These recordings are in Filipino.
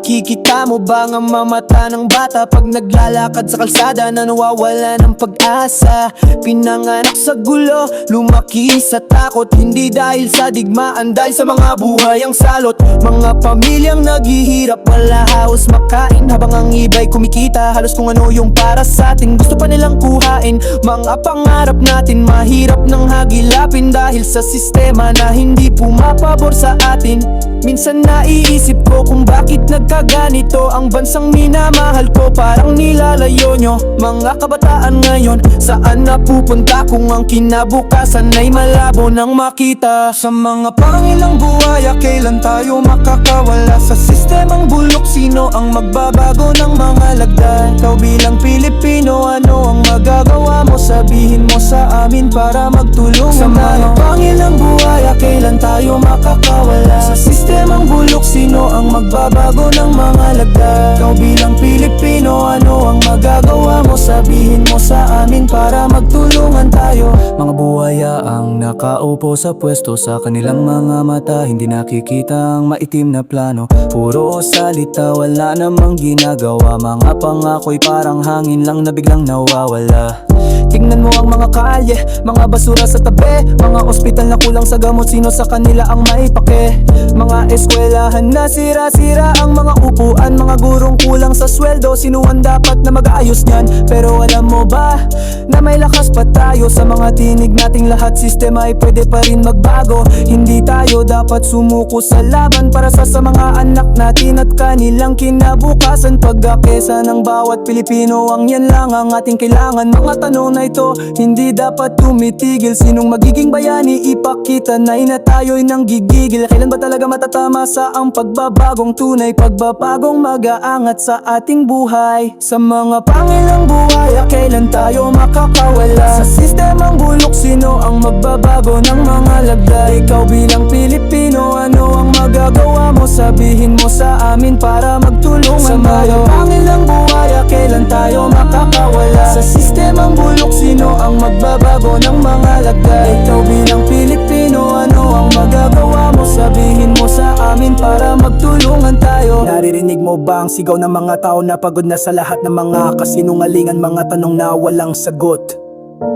Nakikita mo ba ang mga mata ng bata pag naglalakad sa kalsada na nawawala ng pag-asa? Pinanganak sa gulo, lumaki sa takot, hindi dahil sa digmaan, dahil sa mga buhay ang salot. Mga pamilyang naghihirap, wala haos makain, habang ang iba'y kumikita halos kung ano yung para sa atin. Gusto pa nilang kuhain mga pangarap natin, mahirap nang hagilapin dahil sa sistema na hindi pumapabor sa atin. Minsan naiisip ko kung bakit nagkaganito ang bansang minamahal ko, parang nilalayo nyo. Mga kabataan ngayon, saan napupunta kung ang kinabukasan ay malabo nang makita? Sa mga pangilang buhaya, kailan tayo makakawala sa sistemang bulok? Sino ang magbabago ng mga lagda? Ikaw bilang Pilipino, ano ang magagawa mo? Sabihin mo sa amin para magtulungan tayo. Sa mga pangilang buhaya, kailan tayo makakawala sa sistemang bulok? Sino ang magbabago ng mga lagda? Ikaw bilang Pilipino, ano ang magagawa mo? Sabihin mo sa amin para magtulungan tayo. Mga buhaya ang nakaupo sa pwesto, sa kanilang mga mata hindi nakikita ang maitim na plano. Puro salita, wala namang ginagawa. Mga pangako'y parang hangin lang na biglang nawawala. Tingnan mo ang mga kalye, mga basura sa tabi, mga ospital na kulang sa gamot, sino sa kanila ang may pake? Mga eskwelahan na sira-sira ang mga upuan, mga gurong kulang sa sweldo, sino ang dapat na mag-aayos niyan? Pero alam mo ba na may lakas pa tayo? Sa mga tinig nating lahat, sistema ay pwede pa rin magbago. Hindi tayo dapat sumuko sa laban para sa mga anak natin at kanilang kinabukasan. Pagkakesa ng bawat Pilipino, ang yan lang ang ating kailangan. Mga tanong na ito, hindi dapat tumitigil. Sinong magiging bayani? Ipakita na tayo'y nang gigigil. Kailan ba talaga matatama sa ang pagbabagong tunay? Pagbabagong mag-aangat sa ating buhay. Sa mga pangilang buhay, kailan tayo makakawala sa sistemang bulok? Sino ang magbabago ng mga lagda? Ikaw bilang Pilipino, ano ang magagawa mo? Sabihin mo sa amin para magtulungan sa mga pangilang buhay, kailan tayo makakawala sa sistemang bulok? Sino ang magbabago ng mga lagda? Ikaw bilang Pilipino, ano ang magagawa mo? Sabihin mo sa amin para magtulungan tayo. Naririnig mo ba ang sigaw ng mga tao na pagod na sa lahat ng mga kasinungalingan? Mga tanong na walang sagot,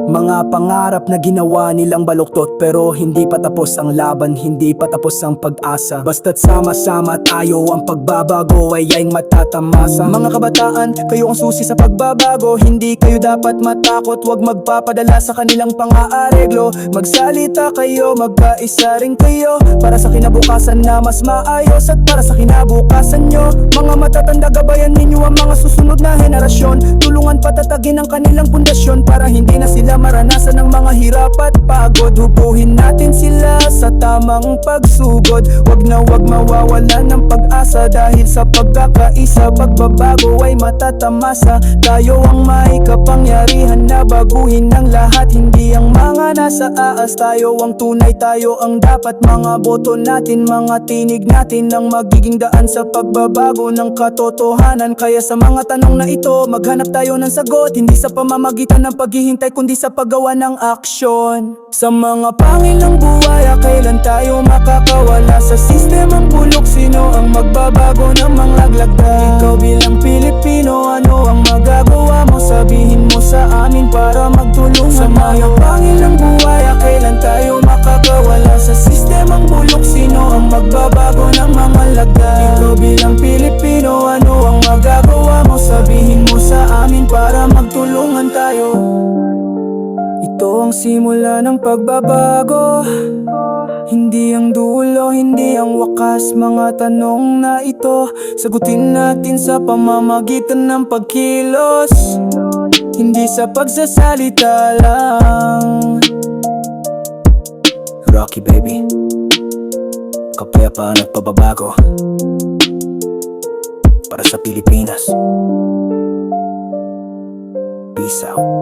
mga pangarap na ginawa nilang baluktot, pero hindi pa tapos ang laban, hindi pa tapos ang pag-asa. Basta't sama-sama tayo, ang pagbabago ay matatamasa. Mga kabataan, kayo ang susi sa pagbabago, hindi kayo dapat matakot. Huwag magpapadala sa kanilang pang-aareglo. Magsalita kayo, magkaisa rin kayo, para sa kinabukasan na mas maayos at para sa kinabukasan nyo. Mga matatanda, gabayan ninyo ang mga susunod na henerasyon. Tulungan patatagin ang kanilang pundasyon para hindi na sila maranasan ng mga hirap at pagod. Hubuhin natin sila sa tamang pagsugod. Wag na wag mawawalan ng pag-asa, dahil sa pagkakaisa pagbabago ay matatamasa. Tayo ang may kapangyarihan na baguhin ang lahat, hindi ang mga nasa aas. Tayo ang tunay, tayo ang dapat. Mga boto natin, mga tinig natin ang magiging daan sa pagbabago ng katotohanan. Kaya sa mga tanong na ito, maghanap tayo ng sagot, hindi sa pamamagitan ng paghihintay kundi sa paggawa ng aksyon. Sa mga pangilang buhay, kailan tayo makakawala sa sistemang bulok? Sino ang magbabago ng mga lagda? Ikaw bilang Pilipino, ano ang magagawa mo? Sabihin mo sa amin para magtulungan. Sa mga pangilang buhay, kailan tayo makakawala sa sistemang bulok? Sino ang magbabago ng mga lagda? Ikaw bilang Pilipino, ano ang magagawa mo? Sabihin mo sa amin para magtulungan tayo. Ito ang simula ng pagbabago, hindi ang dulo, hindi ang wakas. Mga tanong na ito, sagutin natin sa pamamagitan ng pagkilos, hindi sa pagsasalita lang. Rocky baby, kapayapaan at pagbabago para sa Pilipinas. Peace out.